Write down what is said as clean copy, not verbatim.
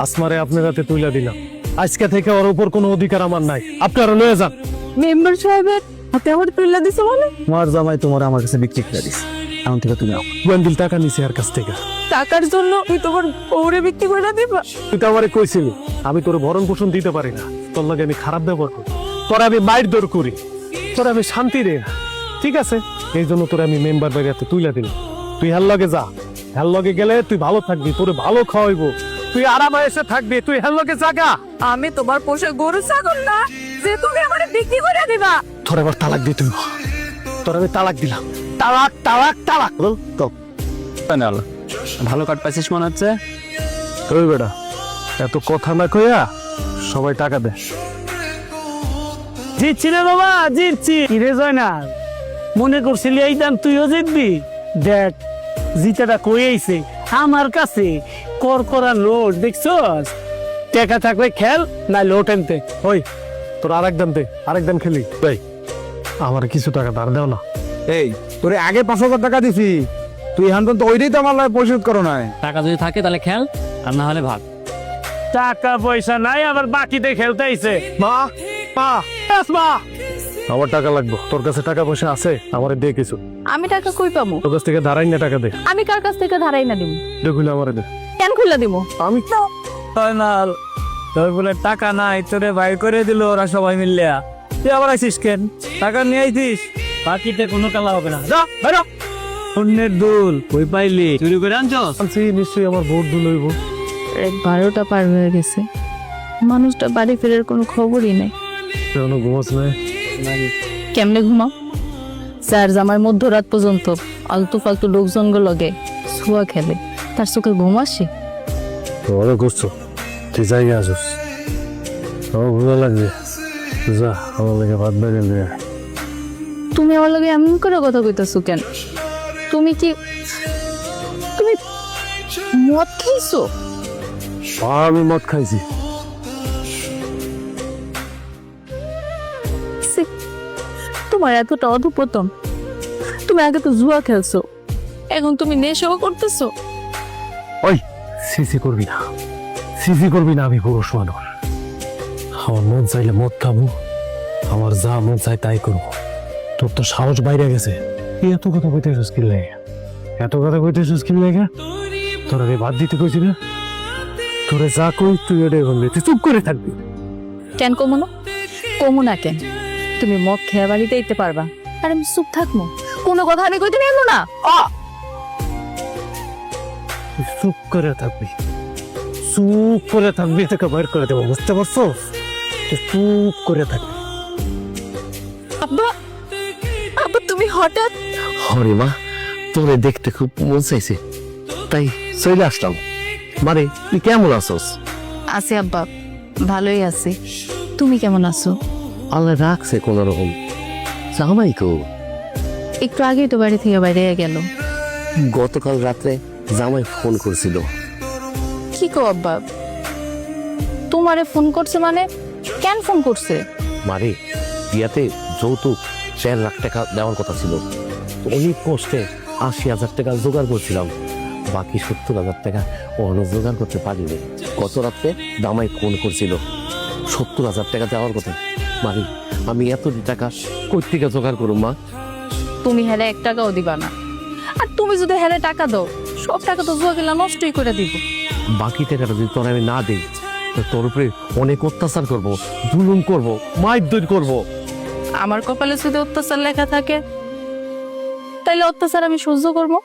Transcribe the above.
আসমারে আপনার হাতে তুইলা দিলাম। আজকে থেকে ওর উপর কোনো অধিকার আমার নাই, আপনারা লয়ে যান। মেম্বার সাহেবের হাতে আমার তুলে দিছে বলে? তোমার জামাই তোমার আমার কাছে বিক্রি করে দিস, এখন থেকে তুমি নাও। গোয়েন্দিল টাকা নিছে আর কাছ থেকে। টাকার জন্য তুই তোমার বউরে বিক্রি করে দিবা? তুই তো আমারে কইছিলি আমি তোর ভরণ পোষণ দিতে পারি না, তোর লাগে আমি খারাপ ব্যবহার করি, তোরা আমি মাইর দর করি, তোরা আমি শান্তি দেই না। ঠিক আছে, এই জন্য তোরা আমি মেম্বার বাড়িতে তুইলা দিলাম। তুই হেল লগে যা, হেল লগে গেলে তুই ভালো থাকবি, তোরে ভালো খাওয়াইবো, তুই আরামে এসে থাকবি, তুই হেল লগে জাগা। আমি তোমার পোষা গরু ছাগল না যে তুমি আমারে বিক্রি করে দিবা। তোর এবার তালাক দিই, তুই তোর আমি তালাক দিলাম। তালাক তালাক তালাক। তো ভালো কাট পাইছিস মনে হচ্ছে। ওই বেটা, এত কথা না কইয়া সবাই টাকা দে। জিতছি রে বাবা, জিতছি। কিরে জয়না, মনে করছিলি এই দাম তুইও জিতবি? দেখ জিতাটা কই আইছে আমার কাছে, কর করা নোট দেখছস? টাকা থাকলে খেল, না লোট আনতে। ওই তোর আরেক দাম দে, আরেক দাম খেলি। ভাই আমার কিছু টাকা ধার দাও না। এই তোরে আগে 5,000 টাকা দিছি, তুই এখন তো ওইটাই তো আমার পরিশোধ করো না। টাকা যদি থাকে তাহলে খেল, আর না হলে ভাগ। টাকা পয়সা নাই, আবার বাকিতে খেলতে আইছে। মা মা মা, আমার টাকা লাগবে। তোর কাছে টাকা পয়সা আছে? আমারে দে কিছু। আমি টাকা কই পাবো? তোর কাছ থেকে ধারাই না টাকা দে। আমি কার কাছ থেকে ধারাই না দিব? দেখুন আমারে দে। কেন খুলে দিব? আমি তোর বলে টাকা নাই, তোরে বাইর করে দিল ওরা সবাই মিললে। তুই আবার আইসিস কেন? টাকা নিয়ে আইছিস, বাকিতে কোনো কালা হবে না। যা বাইর হ। অন্যের দুল কই পাইলি? চুরি করে আনছস? আনছি, নিশ্চয়ই আমার ভোট দুলইব। 12টা পার হয়ে গেছে, মানুষটা বাড়ি ফেরার কোনো খবরই নাই। এখনো ঘুমাস নাই? কেমনে ঘুমাও? স্যার জামাই মধ্যরাত পর্যন্ত আলতু ফালতু লোকজঙ্গ লগে ছুয়া খেলে, তার চোখে ঘুম আসে? তোরা করছো, তুই জায়গা আসুস। আমার ভালো লাগবে, যা আমার লাগে ভাত বাইরে নিয়ে আয়। তুমি আমার লগে এমন করে কথা কইতাছো কেন? তুমি কি তুমি মদ খাইছো? আমি মদ খাইছি। ছি, তোমার এতটা অধপতন। তুমি আগে তো জুয়া খেলছো, এখন তুমি নেশাও করতেছো। ওই সিসি করবি না, সিসি করবি না। আমি পুরুষ মানুষ, আমার মন চাইলে মদ খাবো, আমার যা মন চাই তাই করবো। তোর তো সাহস বাইরে গেছে, তুই এত কথা কইতেছিস কি লাগে? এত কথা কইতেছিস কি লাগে? তোর আগে বাদ দিতে কইছি না? তোরে যা কই তুই ওটাই বলবি, তুই চুপ করে থাকবি। কেন কমো না? কমো না কেন? তুমি মদ খেয়া বাড়িতে দিতে পারবা, আর আমি চুপ থাকবো? কোনো কথা আমি কইতে পারবো না। তুই চুপ করে থাকবি, চুপ করে থাকবি, তোকে বের করে দেবো, বুঝতে পারছো? তুই চুপ করে থাকবি। আব্বা, আব্বা তুমি হঠাৎ? হরে মা, তোরে দেখতে খুব মন চাইছে, তাই চলে আসলাম। মানে তুই কেমন আছোস? আছি আব্বা, ভালোই আছি। তুমি কেমন আছো? আল্লাহ রাখছে কোন রকম। জামাই কো? একটু আগেই তো বাড়ি থেকে বাইরে গেল। গতকাল রাত্রে জামাই ফোন করছিল। কি কো আব্বা? তোমারে ফোন করছে মানে? কেন ফোন করছে? মারে বিয়াতে যৌতুক 4 লাখ টাকা দেওয়ার কথা ছিল, তো অনেক কষ্টে 80,000 টাকা জোগাড় করছিলাম, বাকি 70,000 টাকা অন্য জোগাড় করতে পারিনি। গত রাত্রে জামাই ফোন করছিল 70,000 টাকা দেওয়ার কথা। মারি আমি এত টাকা কই থেকে জোগাড় করুম মা? তুমি হেলে 1 টাকাও দিবা না, আর তুমি যদি হেলে টাকা দাও সব টাকা তো জুয়া খেলা নষ্টই করে দিব। বাকি টাকাটা যদি তোর আমি না দিই, তো তোর উপরে অনেক অত্যাচার করব, জুলুম করব, মারধর করব। আমার কপালে যদি অত্যাচার লেখা থাকে তাইলে অত্যাচার আমি সহ্য করবো।